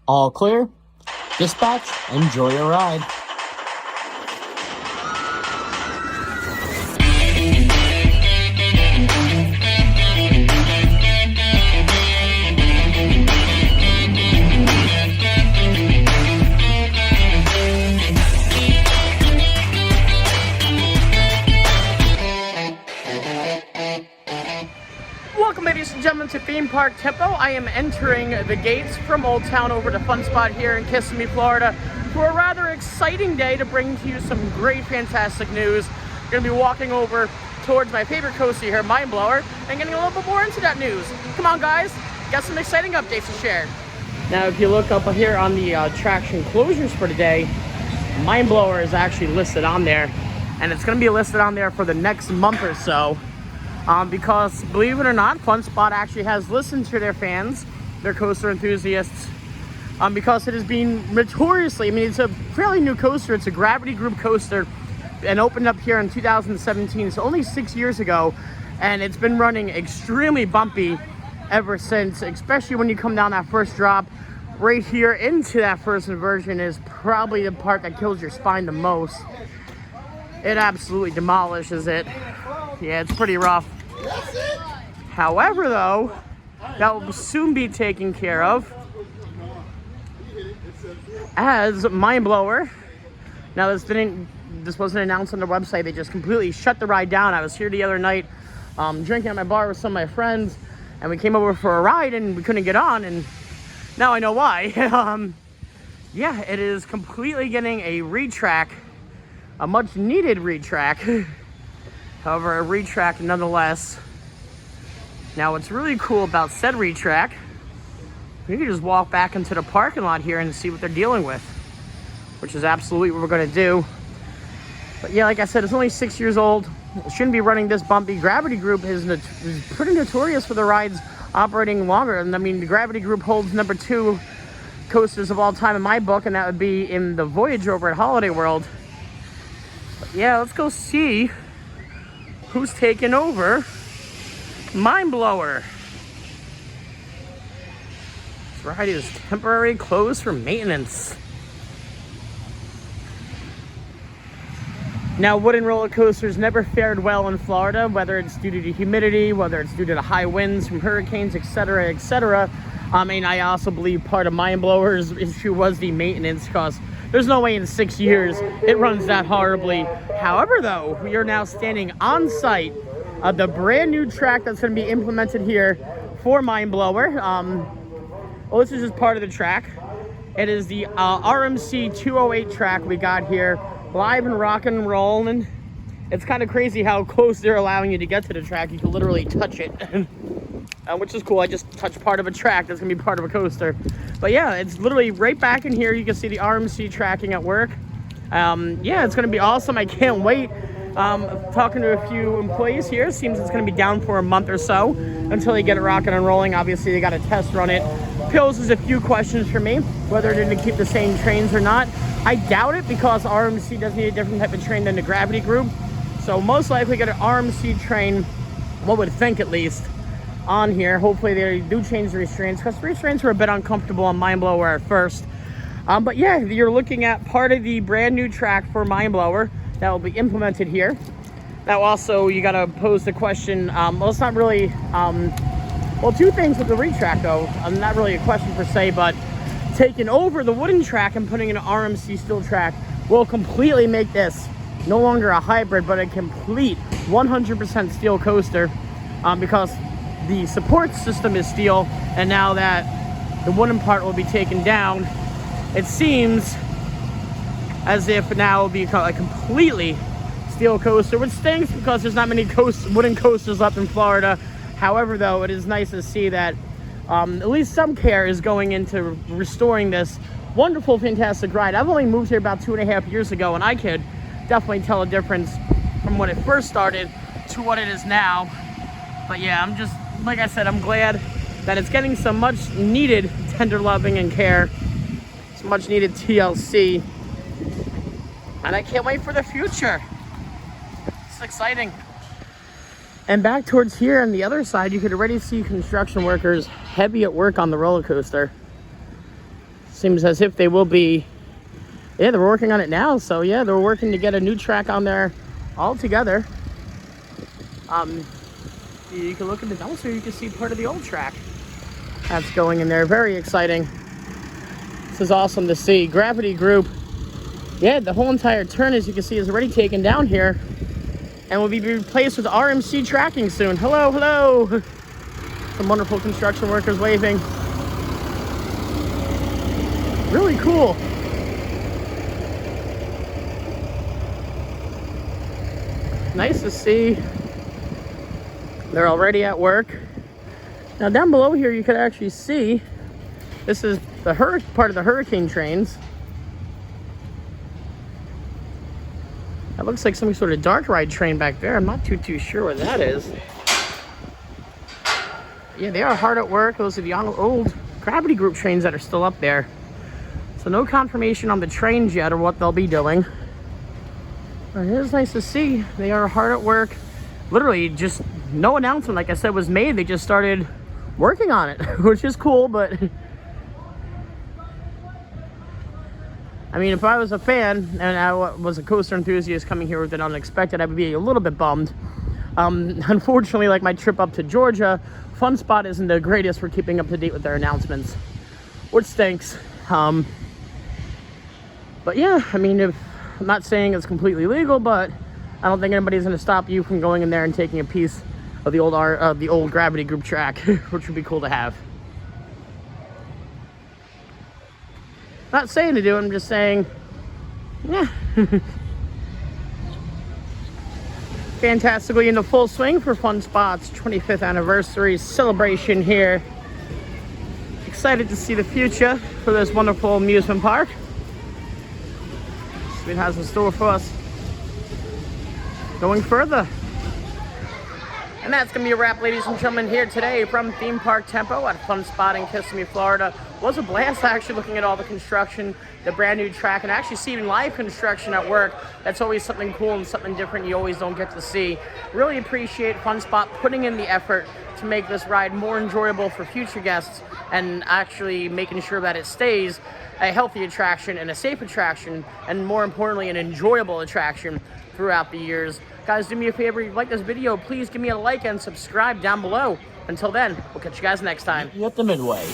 All clear. Dispatch, enjoy your ride. Welcome, ladies and gentlemen, to Theme Park Tempo. I am entering the gates from Old Town over to Fun Spot here in Kissimmee, Florida, for a rather exciting day to bring to you some great, fantastic news. I'm going to be walking over towards my favorite coaster here, Mind Blower, and getting a little bit more into that news. Come on, guys, got some exciting updates to share. Now, if you look up here on the attraction closures for today, Mind Blower is actually listed on there, and it's going to be listed on there for the next month or so. Because, believe it or not, Fun Spot actually has listened to their fans, their coaster enthusiasts, because it has been notoriously, I mean, it's a fairly new coaster. It's a Gravity Group coaster and opened up here in 2017, so only 6 years ago, and it's been running extremely bumpy ever since, especially when you come down that first drop. Right here into that first inversion is probably the part that kills your spine the most. It absolutely demolishes it. Yeah, it's pretty rough. However, though, that will soon be taken care of as Mind Blower. Now, this wasn't announced on the website. They just completely shut the ride down. I was here the other night drinking at my bar with some of my friends, and we came over for a ride and we couldn't get on, and now I know why. Yeah, it is completely getting a retrack, a much needed retrack. However, a retrack nonetheless. Now, what's really cool about said retrack, you can just walk back into the parking lot here and see what they're dealing with, which is absolutely what we're going to do. But yeah, like I said, it's only 6 years old. It shouldn't be running this bumpy. Gravity Group is pretty notorious for the rides operating longer. And I mean, the Gravity Group holds #2 coasters of all time in my book, and that would be in the Voyage over at Holiday World. But yeah, let's go see who's taking over Mind Blower. This ride is temporarily closed for maintenance. Now, wooden roller coasters never fared well in Florida, whether it's due to the humidity, whether it's due to the high winds from hurricanes, etc., etc. I mean, I also believe part of Mind Blower's issue was the maintenance, because there's no way in 6 years it runs that horribly. However, though, we are now standing on site of the brand new track that's going to be implemented here for Mind Blower. Well, this is just part of the track. It is the RMC 208 track we got here, live and rock and rolling. It's kind of crazy how close they're allowing you to get to the track. You can literally touch it, which is cool. I just touched part of a track that's going to be part of a coaster. But yeah, it's literally right back in here. You can see the RMC tracking at work. Yeah, it's going to be awesome. I can't wait. Talking to a few employees here, seems it's going to be down for a month or so until they get it rocking and rolling. Obviously, they got to test run it. Poses a few questions for me, whether they're going to keep the same trains or not. I doubt it, because RMC does need a different type of train than the Gravity Group. So most likely get an RMC train, one would think at least, on here. Hopefully they do change the restraints, because the restraints were a bit uncomfortable on Mind Blower at first. But yeah, you're looking at part of the brand new track for Mind Blower that will be implemented here. Now, also, you got to pose the question, well, it's not really, well, two things with the retrack, though. Not really a question per se, but taking over the wooden track and putting in an RMC steel track will completely make this no longer a hybrid, but a complete 100% steel coaster, because the support system is steel, and now that the wooden part will be taken down, it seems as if now it will be a completely steel coaster, which stinks because there's not many wooden coasters up in Florida. However, though, it is nice to see that at least some care is going into restoring this wonderful, fantastic ride. I've only moved here about 2.5 years ago, and I could definitely tell a difference from when it first started to what it is now. But yeah, I'm just, like I said, I'm glad that it's getting some much needed tender loving and care, some much needed TLC, and I can't wait for the future. It's exciting. And back towards here on the other side, you could already see construction workers heavy at work on the roller coaster. Seems as if they will be, yeah, they're working on it now. So yeah, they're working to get a new track on there altogether. You can look at the dumpster, you can see part of the old track that's going in there. Very exciting. This is awesome to see. Gravity Group, yeah, the whole entire turn, as you can see, is already taken down here and will be replaced with RMC tracking soon. Hello, hello. Some wonderful construction workers waving. Really cool. Nice to see. They're already at work. Now down below here you could actually see, this is the part of the hurricane trains. That looks like some sort of dark ride train back there. I'm not too sure what that is. Yeah, they are hard at work. Those are the old Gravity Group trains that are still up there. So no confirmation on the trains yet or what they'll be doing. But it is nice to see. They are hard at work. Literally just no announcement, like I said, was made. They just started working on it, which is cool, but I mean, if I was a fan and I was a coaster enthusiast coming here with it unexpected, I would be a little bit bummed. Unfortunately, like my trip up to Georgia, Fun Spot isn't the greatest for keeping up to date with their announcements, which stinks. But yeah, I mean, I'm not saying it's completely legal, but I don't think anybody's going to stop you from going in there and taking a piece of the old Gravity Group track, which would be cool to have. Not saying to do it, I'm just saying, yeah. Fantastically into full swing for Fun Spot's 25th anniversary celebration here. Excited to see the future for this wonderful amusement park. See what it has in store for us going further. And that's going to be a wrap, ladies and gentlemen, here today from Theme Park Tempo at Fun Spot in Kissimmee, Florida. It was a blast actually looking at all the construction, the brand new track, and actually seeing live construction at work. That's always something cool and something different you always don't get to see. Really appreciate Fun Spot putting in the effort to make this ride more enjoyable for future guests and actually making sure that it stays a healthy attraction and a safe attraction, and more importantly, an enjoyable attraction throughout the years. Guys, do me a favor, if you like this video, please give me a like and subscribe down below. Until then, we'll catch you guys next time. At the Midway.